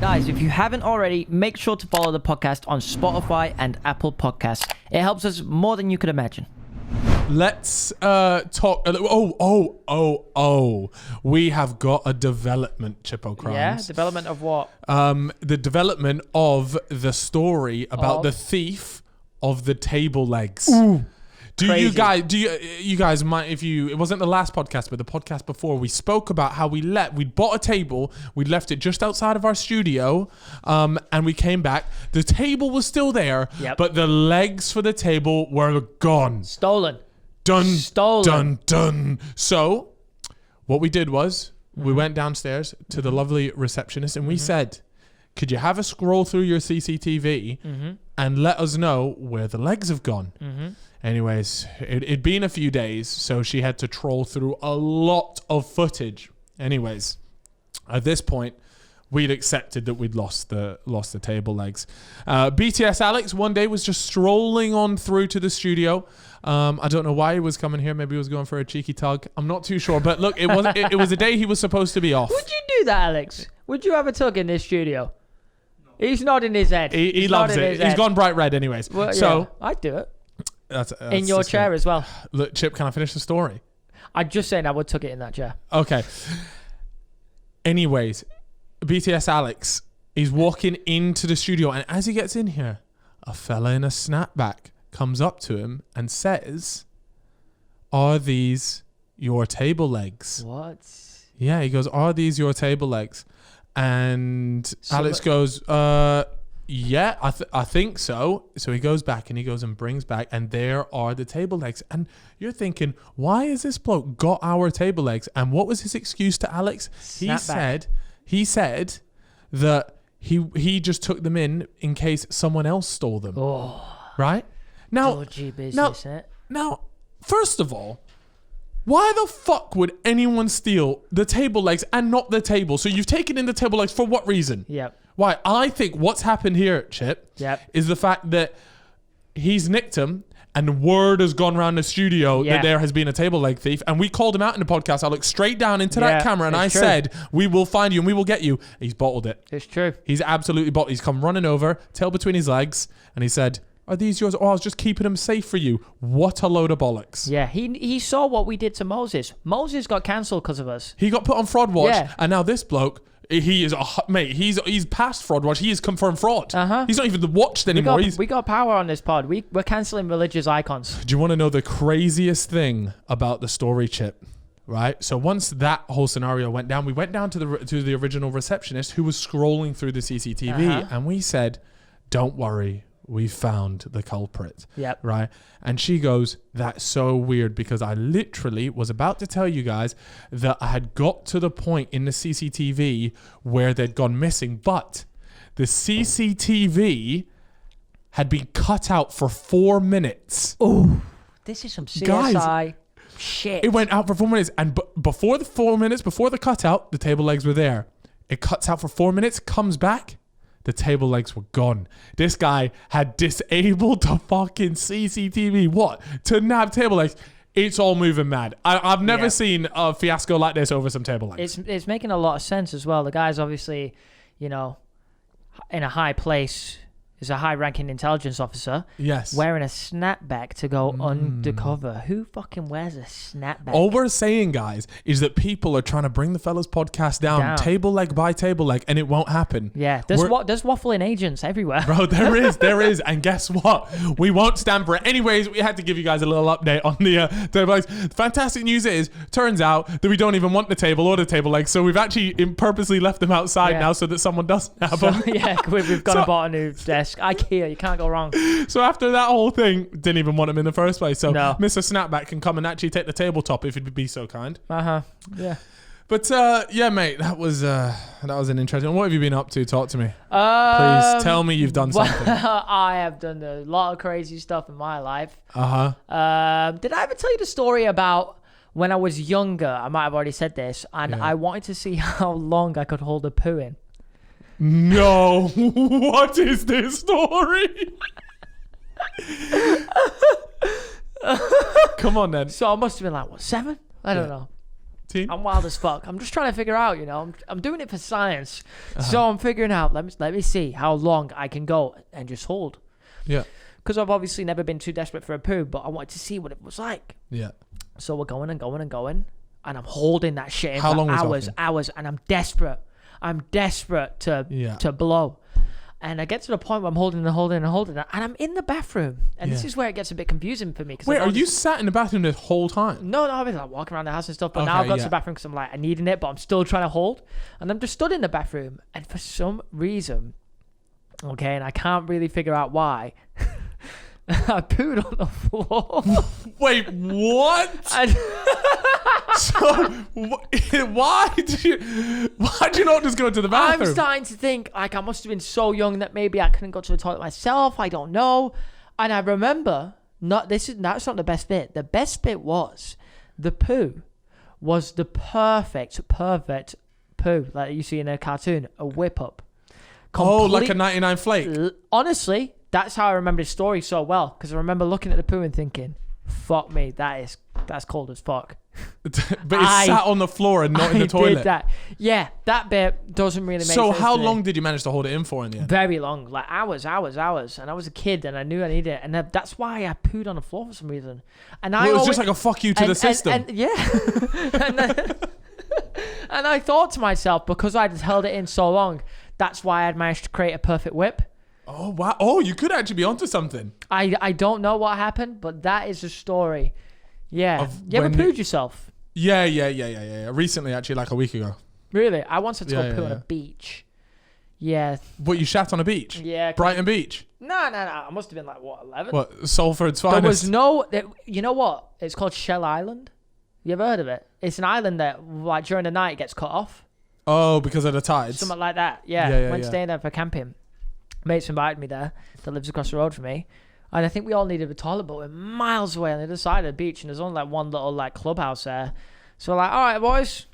Guys, if you haven't already, make sure to follow the podcast on Spotify and Apple Podcasts. It helps us more than you could imagine. Let's talk. We have got a development, Chippo Crimes. Yeah, development of what? The development of the story about the thief of the table legs. Ooh. You guys might, if you, it wasn't the last podcast, but the podcast before, we spoke about how we bought a table, we left it just outside of our studio, and we came back. The table was still there, but the legs for the table were gone. Stolen. Done. So what we did was we went downstairs to the lovely receptionist and we said, could you have a scroll through your CCTV and let us know where the legs have gone? Anyways, it'd been a few days, so she had to troll through a lot of footage. Anyways, at this point, we'd accepted that we'd lost the table legs. BTS Alex one day was just strolling on through to the studio. I don't know why he was coming here. Maybe he was going for a cheeky tug. I'm not too sure. But look, it was a day he was supposed to be off. Would you do that, Alex? Would you have a tug in this studio? No. He's nodding his head. He loves it. He's gone bright red anyways. Well, so yeah, I'd do it. That's in your chair as well. Look, Chip, can I finish the story? I'm just saying I would tuck it in that chair. Okay. Anyways, BTS Alex is walking into the studio, and as he gets in here, a fella in a snapback comes up to him and says, "Are these your table legs?" What? Yeah, he goes, "Are these your table legs?" And Alex goes, yeah, I think so. So he goes back and he goes and brings back, and there are the table legs. And you're thinking, why has this bloke got our table legs? And what was his excuse to Alex? He said that he just took them in case someone else stole them. Oh, right? Now, dodgy business, now, first of all, why the fuck would anyone steal the table legs and not the table? So you've taken in the table legs for what reason? Yep. Why? I think what's happened here, Chip, is the fact that he's nicked him and word has gone around the studio that there has been a table leg thief. And we called him out in the podcast. I looked straight down into that camera and I said, we will find you and we will get you. He's bottled it. It's true. He's absolutely bottled. He's come running over, tail between his legs, and he said, "Are these yours? Oh, I was just keeping them safe for you." What a load of bollocks. Yeah, he saw what we did to Moses. Moses got cancelled because of us. He got put on fraud watch, and now this bloke, he is he's past fraud watch. He is confirmed fraud. He's not even watched anymore. We got power on this pod. We're cancelling religious icons. Do you want to know the craziest thing about the story, Chip? Right. So once that whole scenario went down, we went down to the original receptionist who was scrolling through the CCTV, and we said, "Don't worry. We found the culprit." Yep. Right. And she goes, "That's so weird because I literally was about to tell you guys that I had got to the point in the CCTV where they'd gone missing, but the CCTV had been cut out for 4 minutes." Oh, this is some CSI guys, shit. It went out for 4 minutes, and before the 4 minutes, before the cutout, the table legs were there. It cuts out for 4 minutes, comes back. The table legs were gone. This guy had disabled the fucking CCTV. What? To nab table legs. It's all moving mad. I've never seen a fiasco like this over some table legs. It's making a lot of sense as well. The guy's obviously, in a high place. Is a high-ranking intelligence officer. Yes. Wearing a snapback to go undercover. Who fucking wears a snapback? All we're saying, guys, is that people are trying to bring the Fellas podcast down table leg by table leg, and it won't happen. Yeah. There's waffling agents everywhere. Bro, there is. And guess what? We won't stand for it. Anyways, we had to give you guys a little update on the table legs. The fantastic news is, turns out that we don't even want the table or the table legs, so we've actually purposely left them outside now so that someone doesn't have them. Yeah, we've gone and bought a new desk. IKEA, you can't go wrong. So after that whole thing, didn't even want him in the first place. So Mr. Snapback can come and actually take the tabletop if he'd be so kind. Yeah. But yeah, mate, that was an interesting. What have you been up to? Talk to me. Please tell me you've done something. I have done a lot of crazy stuff in my life. Did I ever tell you the story about when I was younger? I might have already said this, and I wanted to see how long I could hold a poo in. No, what is this story? Come on then. So I must have been like, what, 7? I don't know. teen? I'm wild as fuck. I'm just trying to figure out, I'm doing it for science. So I'm figuring out, let me see how long I can go and just hold. Yeah. Because I've obviously never been too desperate for a poo, but I wanted to see what it was like. Yeah. So we're going and going and going, and I'm holding that shit in How for long was hours, and I'm desperate. I'm desperate to blow. And I get to the point where I'm holding it, and I'm in the bathroom. And this is where it gets a bit confusing for me. Wait, are you sat in the bathroom the whole time? No, I've been like walking around the house and stuff, but now I've got to the bathroom because I'm like, I needing it, but I'm still trying to hold. And I'm just stood in the bathroom, and for some reason, okay, and I can't really figure out why, I pooed on the floor. Wait, what? So, why did you not just go to the bathroom? I'm starting to think like I must have been so young that maybe I couldn't go to the toilet myself. I don't know. And I remember, that's not the best bit. The best bit was the poo was the perfect poo like you see in a cartoon, a whip up. Like a 99 flake. Honestly, that's how I remember the story so well, because I remember looking at the poo and thinking, fuck me, that's cold as fuck. But it sat on the floor and not in the toilet. Did that. Yeah, that bit doesn't really make sense. So how long did you manage to hold it in for in the end? Very long, like hours. And I was a kid and I knew I needed it. And that's why I pooed on the floor for some reason. And it was just like a fuck you to the system. And and I thought to myself, because I just held it in so long, that's why I'd managed to create a perfect whip. Oh, wow. Oh, you could actually be onto something. I don't know what happened, but that is the story. Yeah. You ever pooed yourself? Yeah. Recently, actually, like a week ago. Really? I once had to go poo on a beach. Yeah. What, you shat on a beach? Yeah. Brighton Beach? No. I must have been like, 11? What, Salford's finest? There was no... You know what? It's called Shell Island. You ever heard of it? It's an island that, like, during the night, it gets cut off. Oh, because of the tides? Something like that. Yeah. Went staying there for camping. Mates invited me there, that lives across the road from me. And I think we all needed a toilet, but we're miles away on the other side of the beach, and there's only like one little like clubhouse there. So we're like, all right, boys,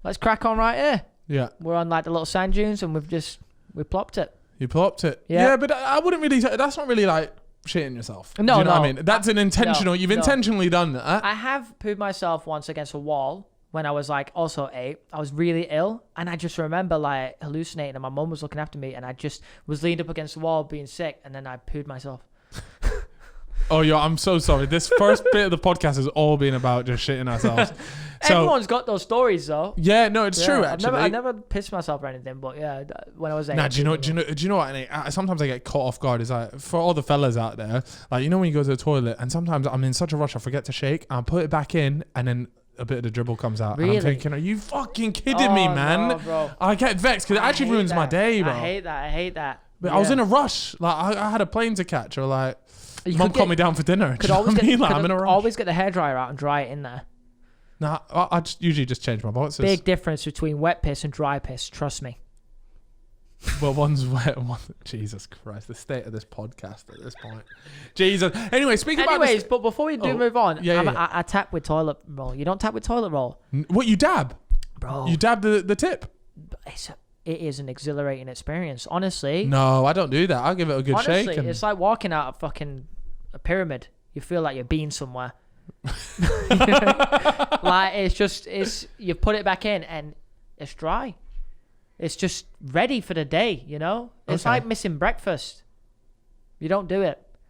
let's crack on right here. Yeah. We're on like the little sand dunes, and we plopped it. You plopped it? Yeah. Yeah, but I wouldn't really, that's not really like shitting yourself. No, Do you know no. what I mean? That's an intentional, you've intentionally done that. I have pooed myself once against a wall when I was like also 8. I was really ill, and I just remember like hallucinating, and my mum was looking after me, and I just was leaned up against the wall being sick, and then I pooed myself. Oh, I'm so sorry. This first bit of the podcast has all been about just shitting ourselves. So, everyone's got those stories though. Yeah, no, it's true actually. I never pissed myself or anything, but yeah, when I was 8. Nah, do you know what? And sometimes I get caught off guard. Is like, for all the fellas out there, like, you know when you go to the toilet and sometimes I'm in such a rush I forget to shake, I'll put it back in, and then a bit of the dribble comes out. Really? And I'm thinking, are you fucking kidding me, man? No, bro. I get vexed because it actually ruins my day, bro. I hate that. But I was in a rush. Like, I had a plane to catch, or like, Mum called me down for dinner. Could I'm in a rush. Always get the hairdryer out and dry it in there. Nah, I usually just change my boxes. Big difference between wet piss and dry piss. Trust me. Well, one's wet and one... Jesus Christ, the state of this podcast at this point. Jesus. Anyway, but before we do move on, yeah. I tap with toilet roll. You don't tap with toilet roll? What, you dab? Bro. You dab the tip? It is an exhilarating experience, honestly. No, I don't do that. I'll give it a good shake. Honestly, it's like walking out a pyramid. You feel like you're being somewhere. Like, you put it back in and it's dry. It's just ready for the day, you know? It's like missing breakfast. You don't do it.